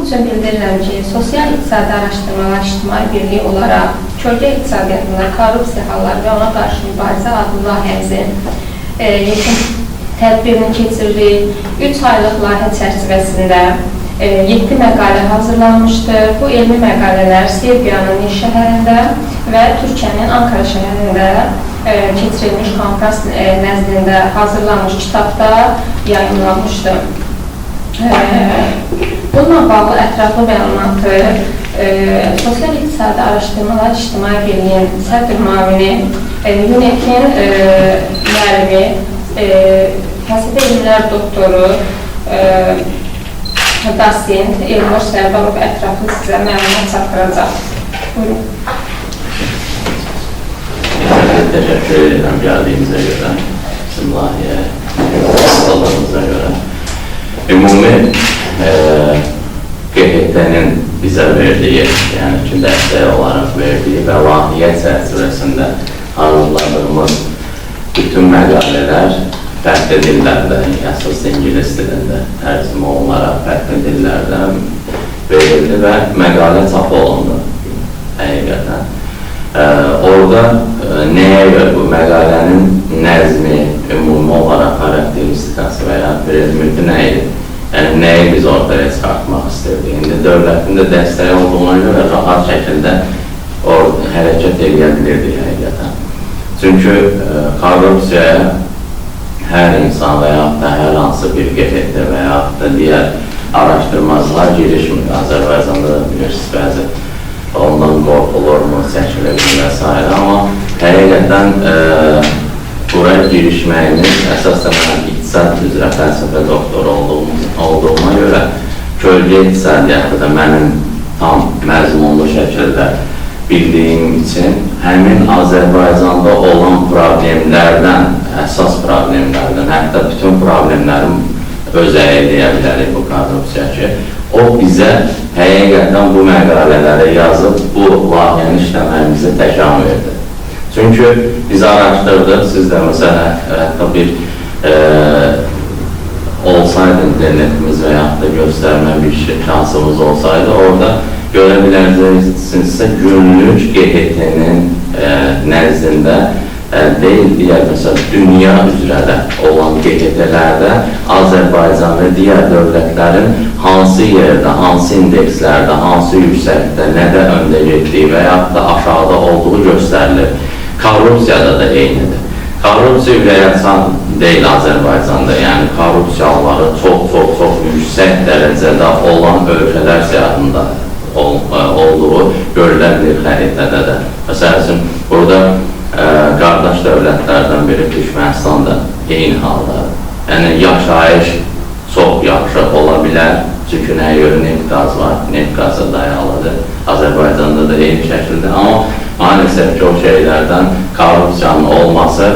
Məlumat üçün bildirirəm ki, Sosial-İqtisadi Araşdırmalar İctimai Birliyi olaraq kölgə iqtisadiyyatında korrupsiya halları və ona qarşı mübarizə adlı layihəmizin yekun tədbirini keçiririk. 3 aylıq layihə çərçivəsində 7 məqalə hazırlanmışdır. Bu elmi məqalələr Serbiyanın Niş şəhərində və Türkiyənin Ankara şəhərində keçirilmiş konfrans nəzdində hazırlanmış kitabda yayınlanmışdır. Bununla bağlı ətraflı məlumatı Sosial-İqtisadi Araşdırmalar İctimai Birliyinin sədr müavini UNEP-in müəllimi, fəlsəfə elmlər doktoru Dastin Elmur Sərdarov ətraflı sizə məlumat çatdıracaq. Buyurun. Teşekkür ederim geldiğinize göre, bizim layihə sallarınıza göre. Ümumi QHT-nin bizə verdiyi, yəni ki, dəstək olaraq verdiyi və layihə çərçivəsində hazırladığımız bütün məqalələr fərqli dillərdə, əsas ingilis dilində tərcümə olaraq fərqli dillərdən verildi və məqalə çap olundu həqiqətən. Orada nəyə görə bu məqalənin nəzmi, ümumi olaraq xarakteristikası və ya prezümüntü nə idi? Yəni, nəyi biz ortaya çıxartmaq istirdik? İndi dövlətin də dəstəyi olduğuna görə rahat şəkildə hərəkət edə bilirdik həqiqətən. Çünki korrupsiyaya hər insan və yaxud da hər hansı bir QHT və yaxud da digər araşdırmacılar girişmir. Azərbaycanda da bilirsiniz, bəzi ondan qorxulurmu, çəkilir və s. Amma həqiqətən buraya girişməyimiz əsasən iqtisad üzrə fəlsəfə doktoru olduğuma görə kölgə iqtisadiyyatı da mənim tam məzmunlu şəkildə bildiyim üçün həmin Azərbaycanda olan problemlərdən, əsas problemlərdən, hətta bütün problemlərin özəyi deyə bilərik bu korrupsiya ki, o bizə həqiqətən bu məqalələri yazıb bu layihəni işləməyimizi təkan verdi. Çünki biz araşdırdıq, siz də məsələn, hətta bir olsaydı internetimiz və yaxud da göstərmə bir şansımız olsaydı, orada görə bilərsinizsə günlük QHT-nin nəzdində deyil, digər məsələn, dünya üzrə də olan QHT-lərdə Azərbaycan və digər dövlətlərin hansı yerdə, hansı indekslərdə, hansı yüksəkdə, nədə öndə getdiyi və yaxud da aşağıda olduğu göstərilir. Korrupsiyada da eynidir. Korrupsiya ürəyəçan deyil Azərbaycanda, yəni korrupsiyaları çox yüksək dərəcədə olan ölkələr siyahında olduğu görülə bilir xəritədə də. Məsəl üçün, burada qardaş dövlətlərdən biri Türkmənistan da eyni halda. Yəni, yaşayış çox yaxşı ola bilər, çünki nəyə görə neft qaz var, neft qazı dayalıdır. Azərbaycanda da eyni şəkildə, amma maalesef ki, o şeylərdən korrupsiyanın olması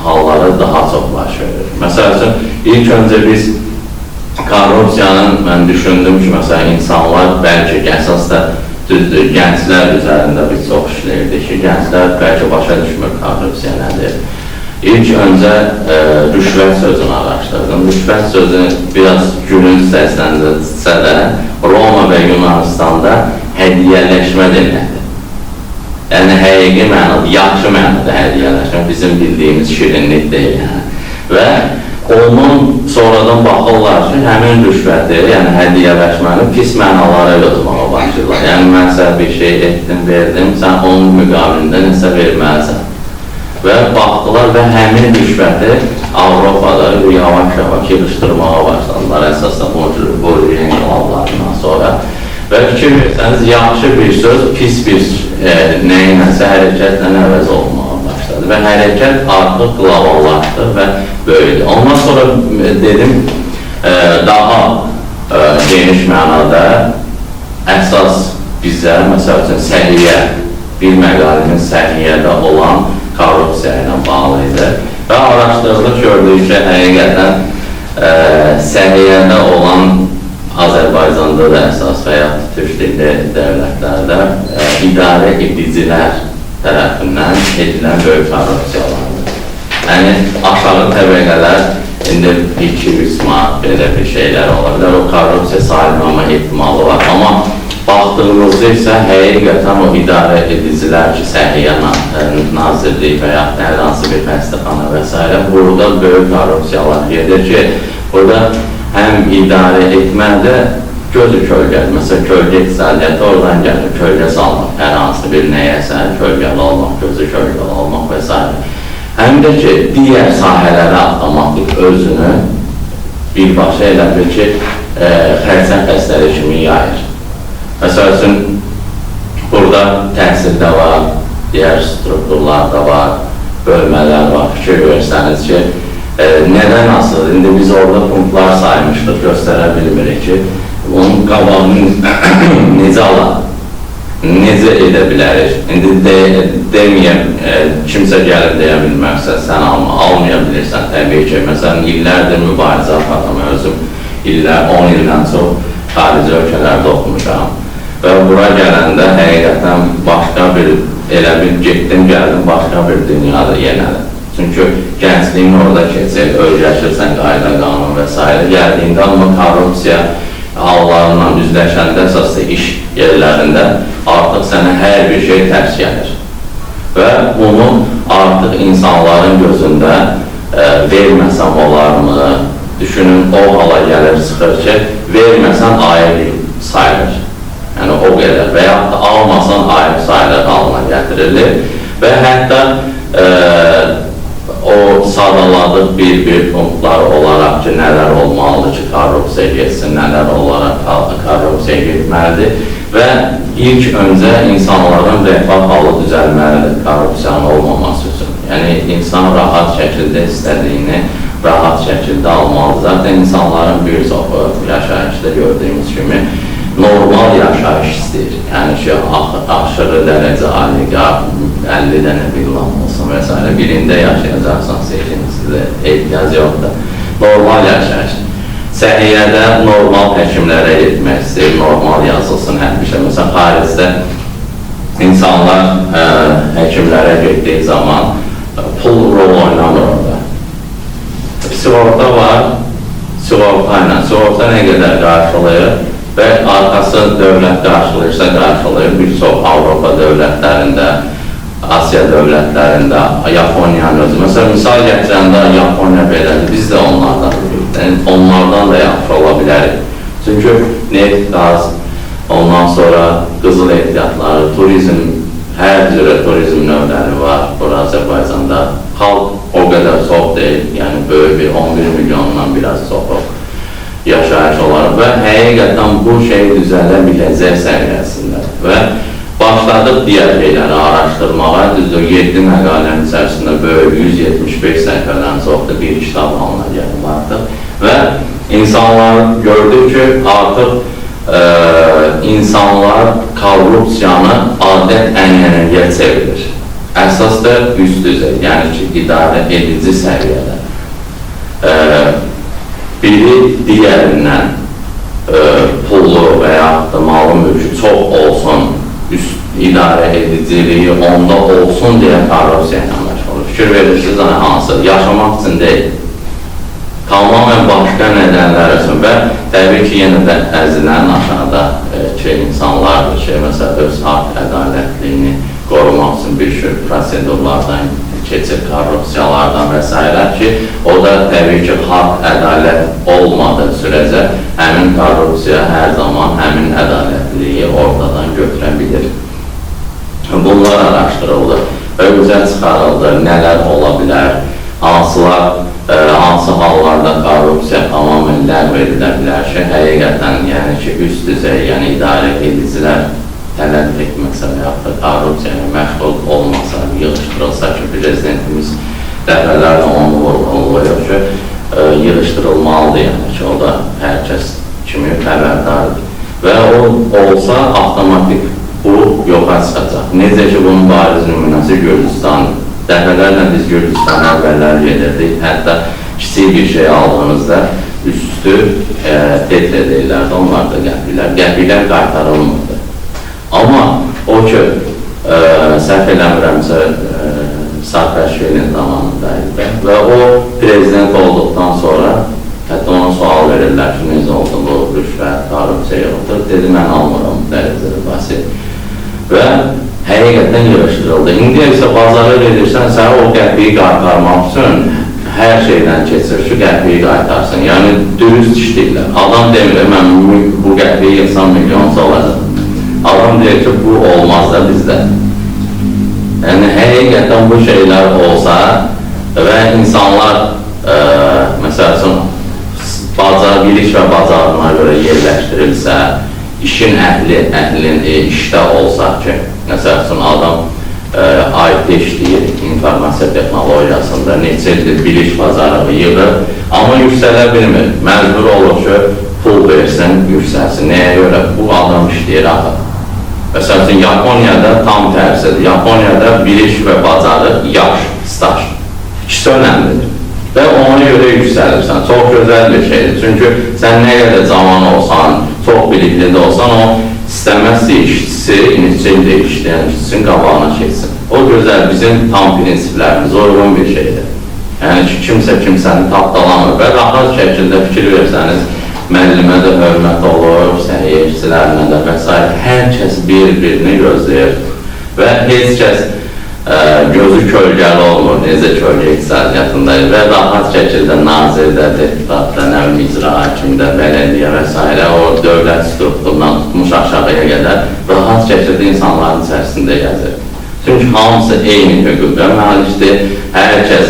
halları daha çox baş verir. Məsəl üçün, ilk öncə biz korrupsiyanın, mən düşündüm ki, məsələn, insanlar bəlkə əsas da düzdür, gənclər üzərində biz çox işləyirdik ki, gənclər bəlkə başa düşmür korrupsiya nədir. İlk öncə rüşvət sözünü araşdırdım. Rüşvət sözü biraz gülünc səsləndirsə də Roma və Yunanistanda hədiyyələşmə deməkdir. Yəni, həqiqi mənada, yaxşı mənada hədiyyələşmə, bizim bildiyimiz şirinlik deyil. Və onun sonradan baxırlar ki, həmin rüşvəti, yəni hədiyyələşməni pis mənalara yozmağa başlayırlar. Yəni, mən sənə bir şey etdim, verdim, sən onun müqabilində nəsə verməlisən. Və baxdılar və həmin rüşvəti Avropada yavaş-yavaş yığışdırmağa başladılar, əsasda bu inqilablarından sonra. Və fikir versəniz, yaxşı bir söz, pis bir nəyinəsə hərəkətlə əvəz olmağa başladı və hərəkət artıq qloballaşdı və böyüdü. Ondan sonra dedim, daha geniş mənada əsas bizə, məsəl üçün, səhiyyə, bir məqalenin səhiyyədə olan korrupsiya ilə bağlı idi və araşdırılıq gördük ki, həqiqətən səhiyyədə olan Azərbaycanda da əsas və ya türk dilli dövlətlərdə idarə edicilər tərəfindən edilən böyük korrupsiyalardır. Yəni, aşağı təbəqələr İndi 200 manat belə bir şeylər ola bilər. O korrupsiya sayılmama ehtimalı var. Amma baxdığımızda isə həqiqətən o idarə edicilər ki, Səhiyyə Nazirliyi və ya hər hansı bir xəstəxana və s. burada böyük korrupsiyalar gedir ki, burada həm idarə etmədə gözü kölgəli, məsələn, kölgə iqtisadiyyatı oradan gəlir, kölgə salmaq, hər hansı bir nəyəsə kölgəli olmaq, gözü kölgəli olmaq və s. Həm də ki, digər sahələrə avtomatik özünü birbaşa elə bir ki, xərçəng xəstəliyi kimi yayır. Məsəl üçün, burada təhsildə var, digər strukturlarda var, bölmələr var, fikir görsəniz ki, nədən asıl? İndi biz orada punktlar saymışdıq, göstərə bilmirik ki, onun qabağını necə alaq, necə edə bilərik? İndi deməyəm, kimsə gəlib deyə bilməksə, sən almaya bilirsən, təbii ki. Məsələn, illərdir mübarizə aparam, özüm 10 ildən çox xarici ölkələrdə oxumuşam. Və bura gələndə həqiqətən başqa bir, elə bir getdim, gəldim, başqa bir dünyada yenədir. Çünki gəncliyin orada keçir, öyrəşirsən qayda, qanun və s. Gəldiyində amma korrupsiya hallarla üzləşəndə əsasda iş yerlərində artıq sənə hər bir şey tərs gəlir. Və bunu artıq insanların gözündə verməsəm olarmı, düşünün o hala gəlir, çıxır ki, verməsən ayrı sayılır. Yəni o qədər və yaxud da almasan ayrı sayılır halına gətirilir və hətta o sadaladıq bir punktlar olaraq ki, nələr olmalıdır ki, korrupsiya getsin, nələr olaraq korrupsiya getməlidir və ilk öncə insanların rəfah halı düzəlməlidir korrupsiyanın olmaması üçün. Yəni, insan rahat şəkildə istədiyini rahat şəkildə almalıdır. Zaten insanların bir çoxu yaşayışda gördüyümüz kimi normal yaşayış istəyir. Yəni ki, aşırı dərəcə aliqar, 50 dənə villam olsun və s. birində yaşayacaqsan, seçincisidə ehtiyac yoxdur. Normal yaşayış. Səhiyyədə normal həkimlərə getmək istəyir, normal yazılsın hər bir şey. Məsələn, xaricdə insanlar həkimlərə getdiyi zaman pul rol oynamır orada. Sigorta var, sigorta ilə. Sigorta nə qədər qarşılayır? Və arkası dövlət qarşılayırsa qarşılayır. Bir çox Avropa dövlətlərində, Asiya dövlətlərində, Yaponiyanın özü. Məsələn, misal gətirəndə Yaponiya belədir, biz də onlardan da yaxşı ola bilərik. Çünki neft, qaz, ondan sonra qızıl ehtiyatları, turizm, hər cürə turizm növləri var burada Azərbaycanda. Xalq o qədər çox deyil, yəni böyük bir 11 milyondan biraz çoxu yaşayış olaraq və həqiqətən bu şey düzələ biləcək səviyyəsində və başladıq digər şeyləri araşdırmağa. Düzdür, 7 məqalənin içərisində böyük 175 səhifədən çoxdur bir kitab halına gəlib artıq və insanlar gördük ki, artıq insanlar korrupsiyanı adət ənənəyə çevirir. Əsas da üst düzey, yəni ki, idarə edici səviyyədə. Biri digərindən pullu və yaxud da malı mülkü çox olsun, üst idarə ediciliyi onda olsun deyə korrupsiya ilə məşğul olur. Fikir verirsiniz, hansı? Yaşamaq üçün deyil. Tamamen başqa nədənlər üçün və təbii ki, yenə də əzilən aşağıda ki, insanlardır ki, məsələn, öz haqq ədalətliyini qorumaq üçün bir sürü prosedurlardan keçir, korrupsiyalardan və s. ki, o da təbii ki, haqq ədalət olmadığı sürəcə həmin korrupsiya hər zaman həmin ədalətliliyi ortadan götürə bilir. Bunlar araşdırıldı və üzə çıxarıldı, nələr ola bilər, hansı hallarda korrupsiya tamamən ləğv edilə bilər ki, həqiqətən, yəni ki, üst düzey, yəni idarə edicilər tələb etməsə və yaxud da korrupsiyaya məşğul olmasa, yığışdırılsa ki, prezidentimiz dəfələrlə onu vurğulayır ki, yığışdırılmalıdır, yəni ki, o da hər kəs kimi xəbərdardır. Və o olsa, avtomatik bu yoxa çıxacaq. Necə ki, bunun bariz nümunəsi Gürcüstandır. Dəfələrlə biz Gürcüstana əvvəllər gedirdik, hətta kiçik bir şey aldığınızda üstü detrə deyirlərdi, onlar da qəpiklər qaytarılmırdı. Amma o ki, səhv eləmirəmsə, Saakashvilinin zamanındaydı və o prezident olduqdan sonra hətta ona sual verirlər ki, necə oldu bu rüşvət, korrupsiya yoxdur. Dedi, mən almıram dərəcəli basit. Və həqiqətən yığışdırıldı. İndi isə bazara gedirsən, sən o qəpiyi qaytarmaq üçün hər şeydən keçir ki, qəpiyi qaytarsın. Yəni, dürüst işləyirlər. Adam demir, mən bu qəpiyi yığsam milyonsa olacaq. Adam deyir ki, bu olmaz da bizdə. Yəni, həqiqətən bu şeylər olsa və insanlar, məsəl üçün, bilik və bacarına görə yerləşdirilsə, işin əhlin işdə olsa ki, məsəl üçün, adam IT işləyir, informasiya texnologiyasında neçə ildir bilik bacarığı yığır, amma yüksələ bilmir. Məcbur olur ki, pul versin, yüksəlsin. Nəyə görə? Bu adam işləyir axı. Məsəl üçün, Yaponiyada tam tərsidir. Yaponiyada bilik və bacarıq, yaş, staj. İkisi önəmlidir. Və ona görə yüksəlirsən. Çox gözəl bir şeydir. Çünki sən nə qədər zaman olsan, çox bilikli də olsan, o istəməzsə işçisi, neçə ildə işləyən işçinin qabağına keçsin. O gözəl, bizim tam prinsiplərimiz uyğun bir şeydir. Yəni ki, kimsə kimsəni tapdalamır və rahat şəkildə fikir versəniz, müəllimə də hörmət olur, səhiyyəçilərinə də və s. Hər kəs bir-birini gözləyir və heç kəs gözü kölgəli olmur, necə kölgə iqtisadiyyatındayız və rahat şəkildə nazirdə, deputatda, icra hakimdə, bələdiyyə və s. o dövlət strukturundan tutmuş aşağıya qədər rahat şəkildə insanların içərisində gəzir. Çünki hamısı eyni hüquqa malikdir, hər kəs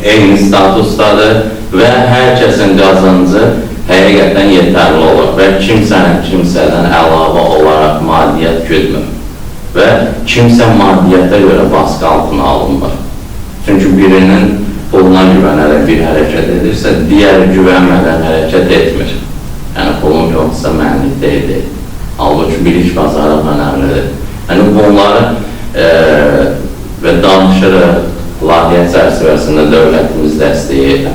eyni statusdadır və hər kəsin qazancı həqiqətən yetərli olur və kimsədən əlavə olaraq maddiyyat güdmür. Və kimsə maddiyyata görə baskı altına alınmır. Çünki birinin puluna güvənərək bir hərəkət edirsə, digəri güvənmədən hərəkət etmir. Yəni, pulun yoxsa mənlik deyil. Halbuki bilik bacarıq önəmlidir. Yəni, bunları və danışırıq, layihə çərçivəsində dövlətimiz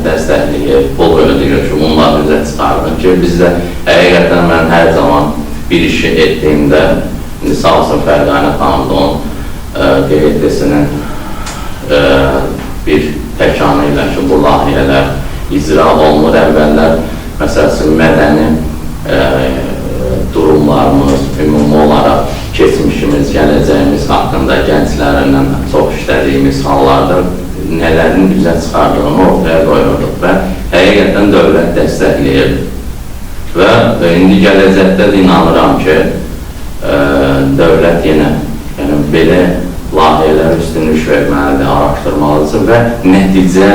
dəstəkləyir, pul ödəyir ki, bunlar üzə çıxardır ki, bizdə həqiqətən mən hər zaman bir işi etdiyimdə sağ olsun Fərqanə xanımda onun QHT-sinin bir təkanı ilə ki, bu layihələr icra olunur. Əvvəllər, məsələn, mədəni durumlarımız, ümumi olaraq keçmişimiz, gələcəyimiz haqqında gənclərlə çox işlədiyimiz hallarda nələrin üzə çıxardığını ortaya qoyurduq və həqiqətən dövlət dəstəkləyir. Və indi gələcəkdə də inanıram ki, dövlət yenə belə layihələr üstünlük verməlidir, araşdırmalıdır və nəticə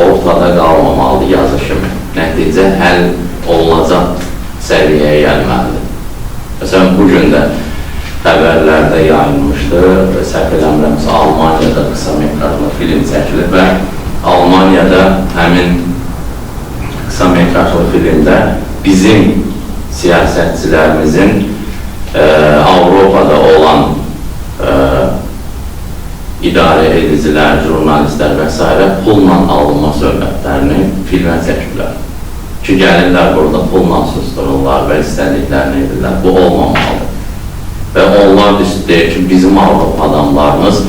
ortada qalmamalıdır yazı kimi. Nəticə həll olunacaq səviyyəyə gəlməlidir. Məsələn, bugün də xəbərlərdə yayılmışdır, səhv eləmirəmsə, Almaniyada qısa metrajlı film çəkilir və Almaniyada həmin qısa metrajlı filmdə bizim siyasətçilərimizin Avropada olan idarə edicilər, jurnalistlər və s. pulla alınma söhbətlərini filmə çəkiblər. Ki, gəlirlər burada pulla sustururlar və istədiklərini edirlər. Bu olmamalıdır. Və onlar deyir ki, bizim Avropa adamlarımız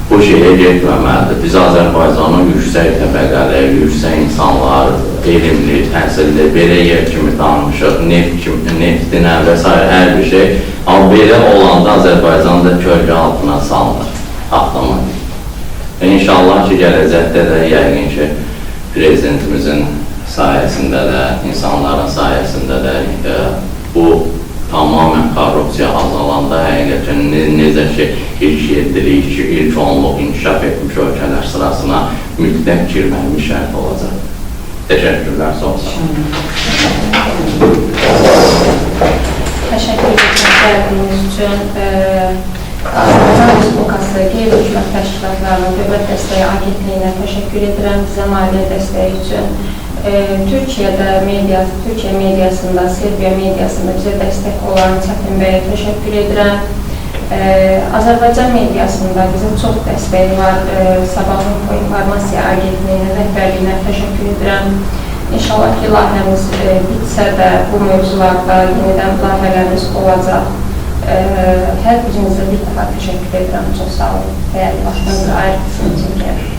bu şeyə getməməlidir. Biz Azərbaycanın yüksək təbəqəli, yüksək insanlar, elmli, təhsilli, belə yer kimi tanımışıq, neftinə və s. hər bir şey. Amma belə olanda Azərbaycanda kölgə altına salınır, avtomatik. İnşallah ki, gələcəkdə də yəqin ki, prezidentimizin sayəsində də, insanların sayəsində də bu tamamən korrupsiya azalanda həqiqətən necə ki, ilk 7-lik, ilk 10-luq inkişaf etmiş ölkələr sırasına mütləq girməli şərt olacaq. Təşəkkürlər, sağ olsun. Təşəkkür ederim gəldiyiniz üçün. Azərbaycan Respublikası qeyri-hökumət təşkilatlarının dövlət dəstəyi agentliyinə təşəkkür edirəm bizə maliyyə dəstəyi üçün. Türkiyə mediasında, Serbiya mediasında bizə dəstək olan Çətin bəyə təşəkkür edirəm. Azərbaycan mediasında bizə çox dəstəyi var. Sabahın informasiya agentliyinin rəhbərliyinə təşəkkür edirəm. İnşallah ki, layihəmiz bitsə də bu mövzularda yenidən layihələrimiz olacaq. Hər birinizə bir dəfə təşəkkür edirəm. Çox sağ olun. Dəyərli vaxtınızı ayırdığınız üçün.